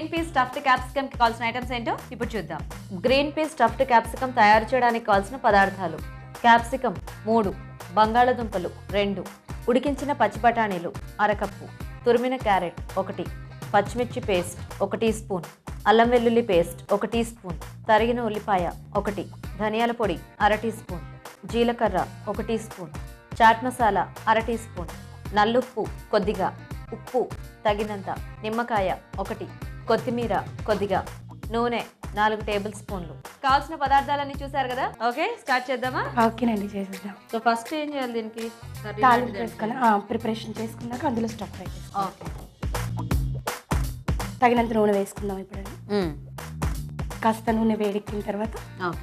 Green peas stuffed capsicum కి కావాల్సిన items ఏంటో ఇప్పుడు చూద్దాం. గ్రీన్ పీస్ స్టఫ్డ్ క్యాప్సికమ్ తయారు చేయడానికి కావాల్సిన పదార్థాలు: క్యాప్సికమ్ 3, బంగాళదుంపలు 2, ఉడికించిన పచ్చి బఠానీలు 1/2 కప్పు, తురిమిన క్యారెట్ 1, పచ్చిమిర్చి పేస్ట్ 1 టీ స్పూన్, అల్లం వెల్లుల్లి పేస్ట్ 1 టీ స్పూన్, తరిగిన ఉల్లిపాయ 1, ధనియాల పొడి 1/2 టీ స్పూన్, జీలకర్ర 1 teaspoon, chaat masala 1/2 teaspoon, నల్లుప్పు కొద్దిగా, ఉప్పు తగినంత, నిమ్మకాయ 1, కొత్తిమీర కొద్దిగా, నూనె 4 టేబుల్ స్పూన్లు. కావాల్సిన పదార్థాలన్నీ చూసారు కదా? ఓకే, స్టార్ట్ చేద్దామా? ఓకేనండి, చేసేద్దాం. సో ఫస్ట్ ఏం చేయాలి? దీనికి తాలింపు చేసుకొని ప్రిపరేషన్ చేసుకున్నాక అందులో స్టఫ్ ఫ్రై చేసుకోవాలి. ఓకే, తగినంత నూనె వేసుకుందాం. ఇప్పుడు కాస్త నూనె వేడెక్కిన తర్వాత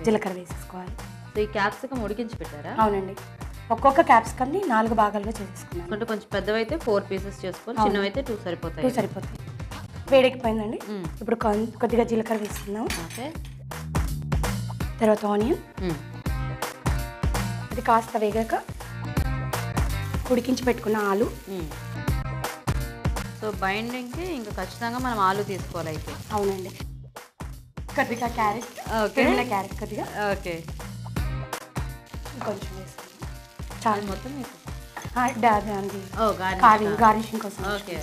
జీలకర్ర వేసేసుకోవాలి. సో ఈ క్యాప్సికమ్ ఉడికించి పెట్టారా? అవునండి, ఒక్కొక్క క్యాప్సికమ్ని 4 భాగాలుగా చేసేసుకున్నాను. అంటే కొంచెం పెద్దవైతే 4 పీసెస్ చేసుకోవాలి, చిన్నవైతే 2 సరిపోతాయి. 2 సరిపోతాయి. వేడెక్కిపోయిందండి. ఇప్పుడు కొద్దిగా జీలకర్ర వేసుకుందాం. ఓకే, తర్వాత ఆనియన్, అది కాస్త వేగాక ఉడికించి పెట్టుకున్న ఆలు. సో బైండింగ్కి ఇంకా ఖచ్చితంగా మనం ఆలు తీసుకోవాలి అయితే. అవునండి, కొద్దిగా క్యారెట్. ఓకే, క్యారెట్ కొద్దిగా. ఓకే, కొంచెం వేసుకుందాం. చాలా మొత్తం గార్నిషింగ్ కోసం. ఓకే,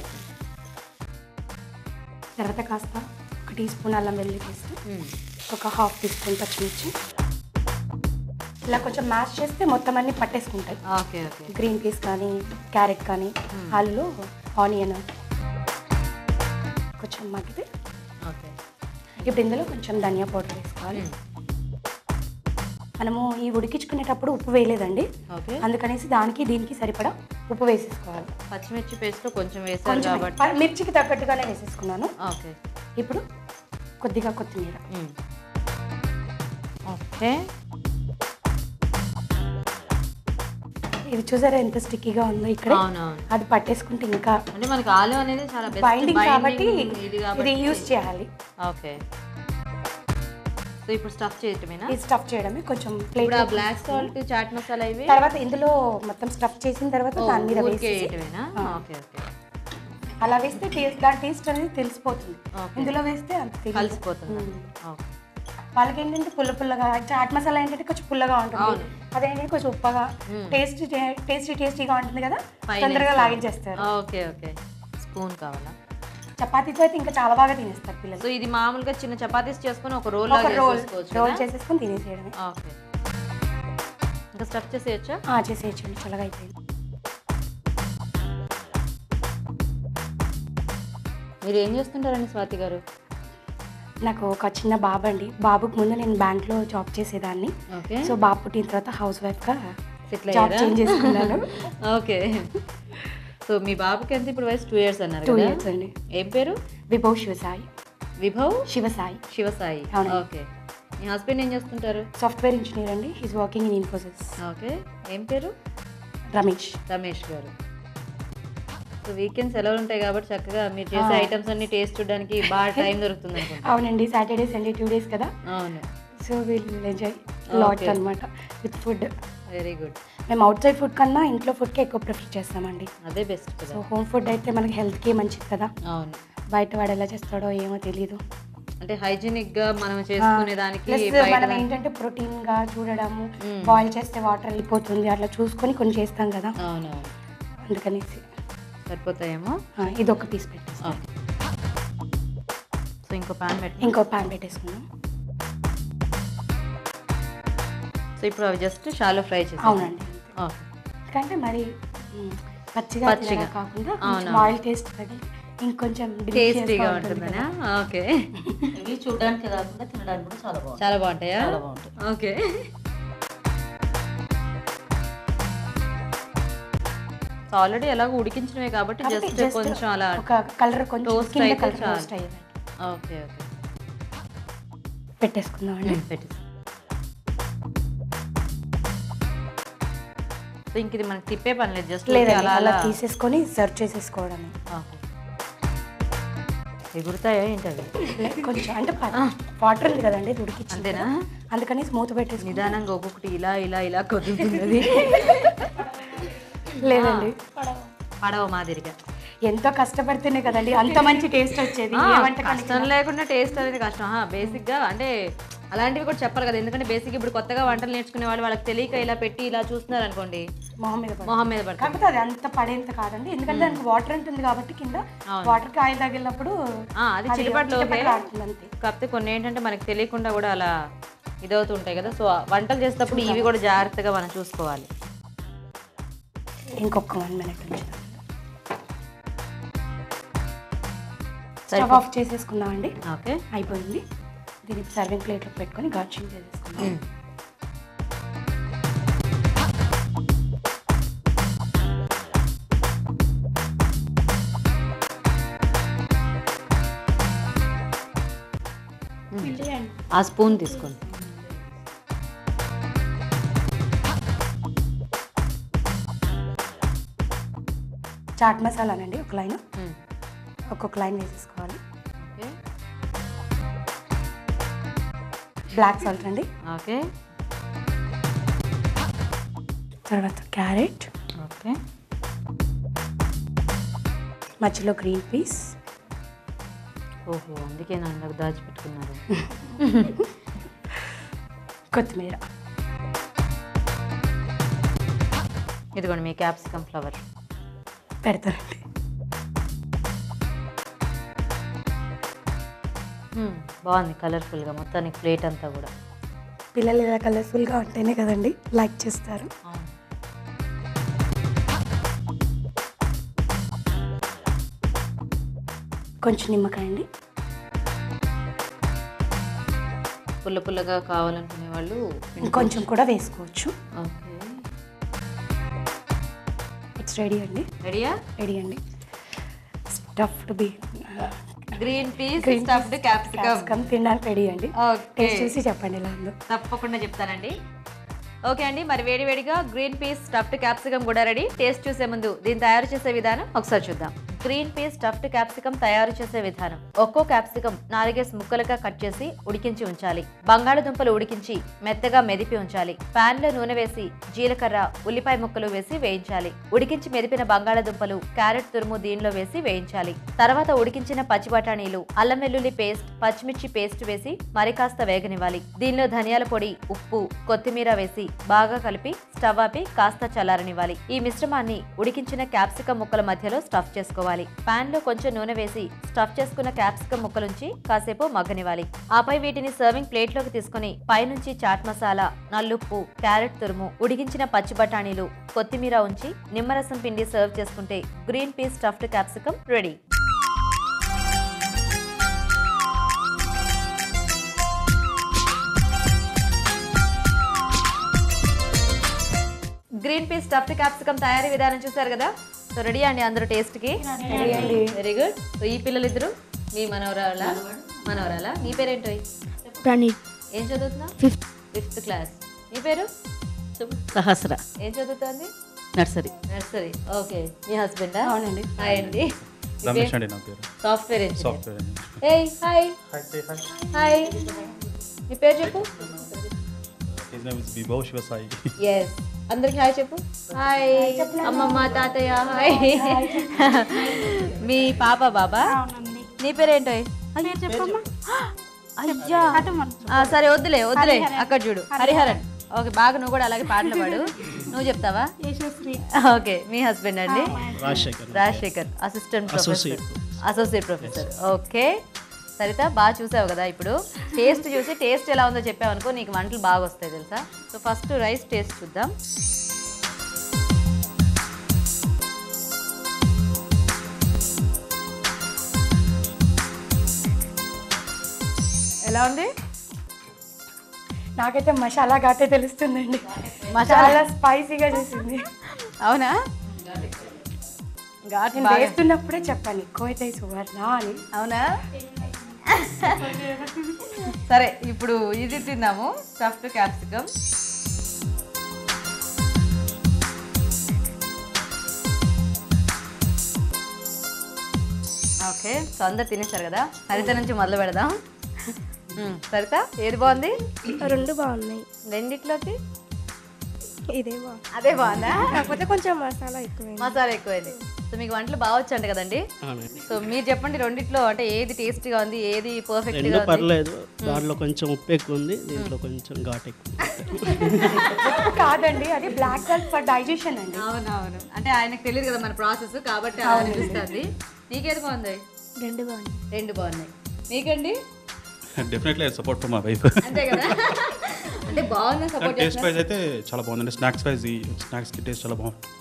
తర్వాత కాస్త 1 టీ స్పూన్ అల్లం వెల్లుల్లి పేస్ట్, ఒక 1/2 టీ స్పూన్ పచ్చిమిర్చి. ఇలా కొంచెం మ్యాష్ చేస్తే మొత్తం అన్ని పట్టేసుకుంటాయి. Okay okay. గ్రీన్ పీస్ కానీ క్యారెట్ కానీ ఆలులో ఆనియన్ కొంచెం మగ్గితే ఓకే. ఇప్పుడు ఇందులో కొంచెం ధనియా పౌడర్ వేసుకోవాలి. మనము ఈ ఉడికించుకునేటప్పుడు ఉప్పు వేయలేదండి, అందుకనేసి దానికి దీనికి సరిపడా ఉప్పు వేసేసుకోవాలి. పచ్చిమిర్చి పేస్ట్ కొంచెం వేసాను కాబట్టి మిర్చికి తగ్గట్టుగానే వేసేసుకున్నాను. ఓకే, ఇప్పుడు కొద్దిగా కొత్తిమీర. ఓకే, ఇది చూసారా ఎంత స్టిక్కీగా ఉందో ఇక్కడ. అది పట్టేసుకుంటే ఇంకా అంటే మనకి ఆలు అనేది చాలా బైండింగ్ కాబట్టి ఇది యూజ్ చేయాలి. ఓకే, సో ఇప్పుడు స్టఫ్ చేయటమేనా? ఈ స్టఫ్ చేయడమే. కొంచెం plate black salt, chaat masala ఇవి తర్వాత ఇందులో మొత్తం స్టఫ్ చేసిన తర్వాత దాని మీద వేసేయటమేనా? Okay okay. అలా వేస్తే దాని టేస్ట్ అనేది తెలిసిపోతుంది. ఇందులో వేస్తే అంత కలిసిపోతుంది. వాళ్ళకి ఏంటంటే పుల్లగా, చాట్ మసాలా ఏంటంటే కొంచెం పుల్లగా ఉంటుంది, అదేంటంటే కొంచెం ఉప్పగా, టేస్టీగా ఉంటుంది కదా, తొందరగా లాగించేస్తారు. Okay okay. స్పూన్ కావాలా? చపాతీతో అయితే ఇంకా చాలా బాగా తినేస్తారు పిల్లలు. సో ఇది మామూలుగా చిన్న చపాతీస్ చేసుకొని ఒక రోల్ చేసేసుకొని తినేసేయడమే. ఓకే, ఇంకా స్టఫ్ చేసేయచ్చా? చేసేయచ్చండి, చల్లగా అయిపోయింది. మీరు ఏం చేస్తుంటారండి స్వాతి గారు? నాకు ఒక చిన్న బాబు అండి. బాబుకి ముందు నేను బ్యాంక్లో జాబ్ చేసేదాన్ని. సో బాబు పుట్టిన తర్వాత హౌస్ వైఫ్గా జాబ్ చేంజ్ చేసుకున్నాను. ఓకే, సో మీ బాబుకి ఎంత ఇప్పుడు వయసు? 2 years అన్నారు. 2 years అండి. ఏం పేరు? విభవ్ శివసాయి. విభవ్ శివసాయి. ఓకే. మీ హస్బెండ్ ఏం చేస్తుంటారు? సాఫ్ట్వేర్ ఇంజనీర్ అండి. Is working in Infosys. Okay, ఏం పేరు? రమేష్ గారు. సో వీకెండ్స్ సెలవులు ఉంటాయి కాబట్టి చక్కగా మీరు చేసే ఐటమ్స్ అన్ని టేస్ట్ చూడడానికి బాగా టైం దొరుకుతుంది అనుకుంటా. అవునండి, సాటర్డే సండే 2 days కదా. అవును. సో విల్ ఎంజాయ్ లాట్ అనమాట విత్ ఫుడ్. Very good. మేము అవుట్ సైడ్ ఫుడ్ కన్నా ఇంట్లో ఫుడ్కే ఎక్కువ ప్రిఫర్ చేస్తామండి. అదే బెస్ట్. సో హోమ్ ఫుడ్ అయితే మనకి హెల్త్కి మంచిది కదా. అవును. బయట వాడు ఎలా చేస్తాడో ఏమో తెలీదు. అంటే హైజీనిక్ గా మనం చేసుకునే దానికి మనం ఏంటంటే ప్రోటీన్ గా చూడడము, బాయిల్ చేస్తే వాటర్ వెళ్ళిపోతుంది, అట్లా చూసుకొని కొన్ని చేస్తాం కదా. అవును, అందుకనేసి సరిపోతాయేమో. ఇది ఒక పీస్ పెట్టేస్తాం. సో ఇంకో ప్యాన్ పెట్టేసుకుందాం. సో ఇప్పుడు అవి జస్ట్ షాలో ఫ్రై చేస్తాం. అవునండి, ఎందుకంటే మరి పచ్చిగా కాకుండా ఆయిల్ టేస్ట్ తగిలి ఇంకొంచెం టేస్టీగా ఉంటుందనా? ఓకే. ఇవి చూడడానికి కాకుండా తినడానికి కూడా చాలా బాగుంటాయా? చాలా బాగుంటాయి. ఓకే. ఆల్రెడీ ఎలాగో ఉడికించినవే కాబట్టి జస్ట్ కొంచెం అలా ఒక కలర్ కొంచెం టోస్ట్ అయితే చాలు. ఓకే ఓకే, పెట్టేసుకుందాం అండి. సో ఇంక ఇది మనకి తిప్పే పని లేదు, జస్ట్ అలా తీసేసుకొని సర్వ్ చేసేసుకోవడమే. ఎగురుతాయా ఏంటవి? కొంచెం అంటే వాటర్ ఉంది కదండి ఉడికించి, అంతేనా? అందుకని స్మూత్ పెట్టేసి నిదానంగా ఒక్కొక్కటి ఇలా ఇలా ఇలా కొద్దుతుంది. లేదండి, పడవ మాదిరిగా ఎంతో కష్టపడితేనే కదండి అంత మంచి టేస్ట్ వచ్చేది. ఏ వంటకానికి కష్టం లేకుండా టేస్ట్ అనేది కష్టం. బేసిక్గా అంటే అలాంటివి కూడా చెప్పాలి కదా, ఎందుకంటే బేసిక్ ఇప్పుడు కొత్తగా వంటలు నేర్చుకునే వాళ్ళు వాళ్ళకి తెలియక ఇలా పెట్టి ఇలా చూస్తున్నారు అనుకోండి, మొహం మీద పడుతుంది. కాకపోతే అది అంత పడేంత కాదండి, ఎందుకంటే దానికి వాటర్ ఉంటుంది కాబట్టి కింద వాటర్ కి ఆయిల్ తగిలినప్పుడు అది చిటపట్లు అంతే. కాకపోతే కొన్ని ఏంటంటే మనకి తెలియకుండా కూడా అలా ఇదవుతూ ఉంటాయి కదా. సో వంటలు చేసేటప్పుడు ఇవి కూడా జాగ్రత్తగా మనం చూసుకోవాలి. ఇంకొక 1 minute ఉంచుదాం. Stove off చేసేసుకుందామండి. ఓకే, అయిపోయింది. దీన్ని సర్వింగ్ ప్లేట్లో పెట్టుకొని గార్నిషింగ్ చేసేసుకుందాం. ఆ స్పూన్ తీసుకోండి. చాట్ మసాలానండి ఒక లైన్, ఒక్కొక్క లైన్ వేసేసుకోవాలి. బ్లాక్ సాల్ట్ అండి. ఓకే, తర్వాత క్యారెట్. ఓకే, మధ్యలో గ్రీన్ పీస్. ఓహో అందుకే నాకు దాచిపెట్టుకున్నారు. కొత్తిమీర. ఇదిగోండి మీ క్యాప్సికమ్ ఫ్లవర్ పెడతానండి. బాగుంది కలర్ఫుల్గా మొత్తానికి ప్లేట్ అంతా కూడా. పిల్లలు ఇలా కలర్ఫుల్గా ఉంటేనే కదండి లైక్ చేస్తారు. కొంచెం నిమ్మకాయ అండి. పుల్ల పుల్లగా కావాలనుకునే వాళ్ళు కొంచెం కూడా వేసుకోవచ్చు. ఓకే, ఇట్స్ రెడీ అండి. రెడీయా? రెడీ అండి. Stuffed green peas stuffed capsicum తినడానికి రెడీ అండి. ఓకే, టేస్ట్ చేసి చెప్పండి ఎలా ఉందో. తప్పకుండా చెప్తానండి. ఓకే అండి, మరి వేడివేడిగా గ్రీన్ పీస్ స్టఫ్డ్ క్యాప్సికమ్ కూడా రెడీ. టేస్ట్ చూసే ముందు దీన్ని తయారు చేసే విధానం ఒకసారి చూద్దాం. గ్రీన్ పీస్ స్టఫ్డ్ క్యాప్సికమ్ తయారు చేసే విధానం: ఒక్కో క్యాప్సికమ్ 4 ముక్కలుగా కట్ చేసి ఉడికించి ఉంచాలి. బంగాళదుంపలు ఉడికించి మెత్తగా మెదిపి ఉంచాలి. పాన్ లో నూనె వేసి జీలకర్ర, ఉల్లిపాయ ముక్కలు వేసి వేయించాలి. ఉడికించి మెదిపిన బంగాళదుంపలు, క్యారెట్ తురుము దీనిలో వేసి వేయించాలి. తర్వాత ఉడికించిన పచ్చి బఠానీలు, అల్లం వెల్లుల్లి పేస్ట్, పచ్చిమిర్చి పేస్ట్ వేసి మరి కాస్త వేగనివ్వాలి. దీనిలో ధనియాల పొడి, ఉప్పు, కొత్తిమీర వేసి బాగా కలిపి స్టవ్ ఆపి కాస్త చల్లారనివ్వాలి. ఈ మిశ్రమాన్ని ఉడికించిన క్యాప్సికమ్ ముక్కల మధ్యలో స్టఫ్ చేసుకోవాలి. పాన్ లో కొంచెం నూనె వేసి స్టఫ్ చేసుకున్న క్యాప్సికమ్ ముక్కలుంచి కాసేపు మగ్గనివ్వాలి. ఆపై వీటిని సర్వింగ్ ప్లేట్ లోకి తీసుకుని పైనుంచి చాట్ మసాలా, నల్లుప్పు, క్యారెట్ తురుము, ఉడికించిన పచ్చి బఠానీలు, కొత్తిమీర ఉంచి నిమ్మరసం పిండి సర్వ్ చేసుకుంటే green peas stuffed capsicum ready. Green peas stuffed capsicum తయారీ విధానం చూసారు కదా. సో రెడీ అండి అందరూ టేస్ట్కి? Very good. సో ఈ పిల్లలిద్దరు మీ మనవరాలా? నీ పేరేంటో? ప్రణీత్. ఏం చదువుతున్నా? 5th class. నీ పేరు? సహస్ర. ఏం చదువుతుంది? నర్సరీ. నర్సరీ. ఓకే. మీ హస్బెండా? అవునండి. హాయ్ అండి. రమేష్ అండి నా పేరు. Software engineer. Software engineer. ఏయ్ హాయ్. హాయ్. నీ పేరు చెప్పు. His name is Vibhav Shivasai. yes అందరికి హాయ్ చెప్పు. హాయ్ అమ్మమ్మ, తాతయ్య హాయ్. మీ పాప బాబా? నీ పేరేంటో? అయ్యా సరే వద్దులే అక్కడ చూడు. హరిహరన్. ఓకే, బాగా నువ్వు కూడా అలాగే పాటలు పాడు. నువ్వు చెప్తావా? ఓకే. మీ హస్బెండ్ అండి? Rajasekhar. Associate professor. Okay. Saritha, బాగా చూసావు కదా. ఇప్పుడు టేస్ట్ చూసి టేస్ట్ ఎలా ఉందో చెప్పావు అనుకో, నీకు వంటలు బాగా వస్తాయి తెలుసా. సో ఫస్ట్ రైస్ టేస్ట్ చూద్దాం. ఎలా ఉంది? నాకైతే మసాలా ఘాటే తెలుస్తుందండి. మసాలా స్పైసీగా చేసింది. అవునా? వేస్తున్నప్పుడే చెప్పాను ఎక్కువైతే సువర్ణ అని. అవునా? సరే ఇప్పుడు ఇది తిన్నాము, స్టఫ్డ్ క్యాప్సికమ్. ఓకే. సో అందరు తినేసారు కదా. సరిత నుంచి మొదలు పెడదాం. సరిత, ఏది బాగుంది? 2 బాగున్నాయి. రెండిట్లోకి ఇదే బాగుంది. అదే బాగుందా? కాకపోతే కొంచెం మసాలా ఎక్కువైంది. మసాలా ఎక్కువైంది. సో మీకు వంటలు బాగా వచ్చంట కదండి. అవునండి. సో మీరు చెప్పండి రెండిట్లో అంటే ఏది టేస్టీగా ఉంది, ఏది పర్ఫెక్ట్గా రెండు ఉంది? పర్లేదు. దాంట్లో కొంచెం ఉప్పు ఎక్కువ ఉంది, దీంట్లో కొంచెం ఘాట్ ఎక్కువ ఉంది. కాదండి, అది బ్లాక్ సాల్ట్ ఫర్ డైజెషన్ అండి. అవునవును, అంటే ఆయనకు తెలియదు కదా మన ప్రాసెస్, కాబట్టి అలా అనిపిస్తుంది. నీకేది బాగుంది? రెండు బాగున్నాయి. రెండు బాగున్నాయి. మీకండి? Definitely support for my wife. అంతే కదా, అంటే బాగుంది సపోర్ట్ టేస్ట్ వైజ్ అయితే చాలా బాగుందండి. స్నాక్స్ వైజ్ ఈ స్నాక్స్కి టేస్ట్ చాలా బాగుంటుంది.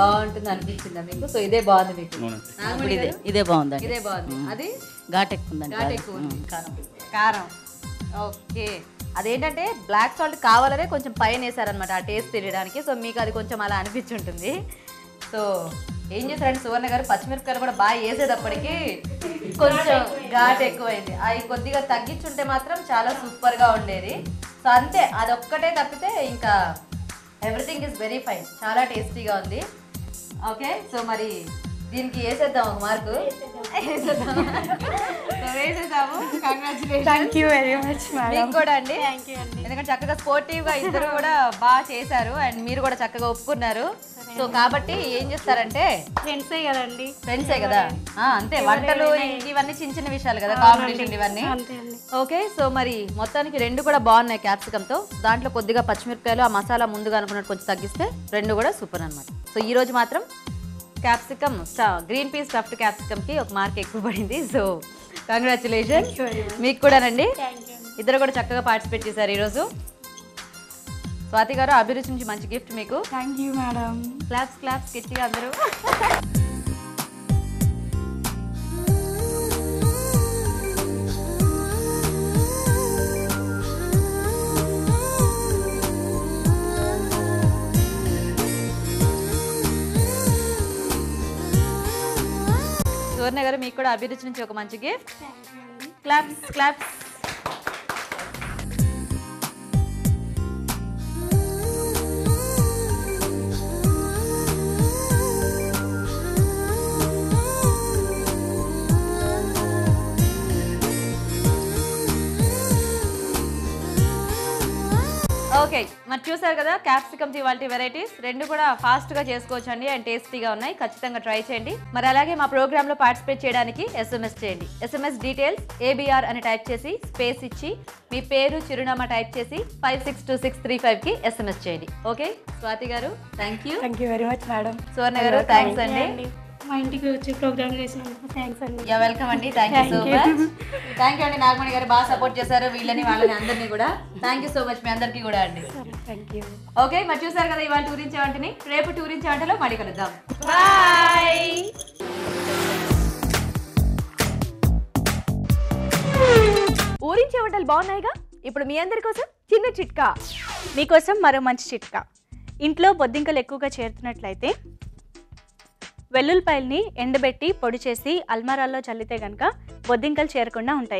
బాగుంటుంది అనిపించిందా మీకు? సో ఇదే బాగుంది మీకు? అవునండి. నాగమణి గారు? ఇదే బాగుందండి. ఇదే బాగుంది. అది ఘాట్ ఎక్కువ ఉందండి. ఘాట్ ఎక్కువ ఉంది. కారం. ఓకే, అదేంటంటే బ్లాక్ సాల్ట్ కావాలనే కొంచెం పైన వేసారనమాట ఆ టేస్ట్ తెలియడానికి. సో మీకు అది కొంచెం అలా అనిపించుంటుంది. సో ఏం చేశారంటే సువర్ణ గారు పచ్చిమిరపకాయలు కూడా బాగా వేసేటప్పటికి కొంచెం ఘాట్ ఎక్కువైంది. అవి కొద్దిగా తగ్గించుంటే మాత్రం చాలా సూపర్గా ఉండేది. సో అంతే, అదొక్కటే తప్పితే ఇంకా ఎవ్రీథింగ్ ఈజ్ వెరీ ఫైన్, చాలా టేస్టీగా ఉంది. ఓకే, సో మరి దీనికి వేసేద్దాం ఒక మార్కు. వేసేద్దాము. Congratulation. Thank you very much madam. మీకు కూడా అండి. ఎందుకంటే చక్కగా స్పోర్టివ్గా ఇద్దరు కూడా బాగా చేశారు అండ్ మీరు కూడా చక్కగా ఒప్పుకున్నారు. సో కాబట్టి ఏం చేస్తారంటే ఫ్రెండ్సే కదండి. ఫ్రెండ్సే కదా, అంతే. వంటలు ఇవన్నీ చిన్న చిన్న విషయాలు కదా, కాంపిటీషన్ ఇవన్నీ. ఓకే, సో మరి మొత్తానికి రెండు కూడా బాగున్నాయి క్యాప్సికంతో. దాంట్లో కొద్దిగా పచ్చిమిరపకాయలు ఆ మసాలా ముందుగా అనుకున్నట్టు కొంచెం తగ్గిస్తే రెండు కూడా సూపర్ అనమాట. సో ఈ రోజు మాత్రం క్యాప్సికమ్ గ్రీన్ పీస్ స్టఫ్డ్ క్యాప్సికమ్కి ఒక మార్క్ ఎక్కువ పడింది. సో కంగ్రాచులేషన్ మీకు కూడానండి. ఇద్దరు కూడా చక్కగా పార్టిసిపేట్ చేశారు ఈరోజు. స్వాతి గారు, అభిరుచి నుంచి మంచి గిఫ్ట్ మీకు. Thank you madam. Claps claps గట్టిగా అందరూ. సువర్ణ గారు, మీకు కూడా అభిరుచి నుంచి ఒక మంచి గిఫ్ట్. Claps claps. ఓకే, మరి చూసారు కదా క్యాప్సికమ్స్ ఇవాల్టి వెరైటీస్ రెండు కూడా ఫాస్ట్గా చేసుకోవచ్చు అండి అండ్ టేస్టీగా ఉన్నాయి. ఖచ్చితంగా ట్రై చేయండి. మరి అలాగే మా ప్రోగ్రాంలో పార్టిసిపేట్ చేయడానికి SMS చేయండి. SMS డీటెయిల్స్ ABR అని టైప్ చేసి స్పేస్ ఇచ్చి మీ పేరు చిరునామా టైప్ చేసి 562635కి SMS చేయండి. ఓకే స్వాతి గారు, thank you. Thank you very much madam. Suvarna గారు, థ్యాంక్స్ అండి. మా ఇంటికి వచ్చి ప్రోగ్రామ్ చేసినందుకు థ్యాంక్స్ అండి. యా వెల్కమ్ అండి. Thank you so much. Thank you అండి. నాగమణి గారు బాగా సపోర్ట్ చేశారు వీళ్ళని వాళ్ళని అందరినీ కూడా. థ్యాంక్ యూ సో మచ్ మీ అందరికీ కూడా అండి. Thank you. ఓకే, మరి చూసారు కదా ఇవాళ టూరించే వంటని. రేపు టూరించే వంటలో మళ్ళీ కలుద్దాం. బాయ్. ఊరించే వంటలు బాగున్నాయిగా. ఇప్పుడు మీ అందరి కోసం చిన్న చిట్కా. మీకోసం మరో మంచి చిట్కా. ఇంట్లో బొద్దింకలు ఎక్కువగా చేరుతున్నట్లయితే వెల్లుల్లిపాయల్ని ఎండబెట్టి పొడి చేసి అల్మారాల్లో చల్లితే గనక బొద్దింకలు చేరకుండా ఉంటాయి.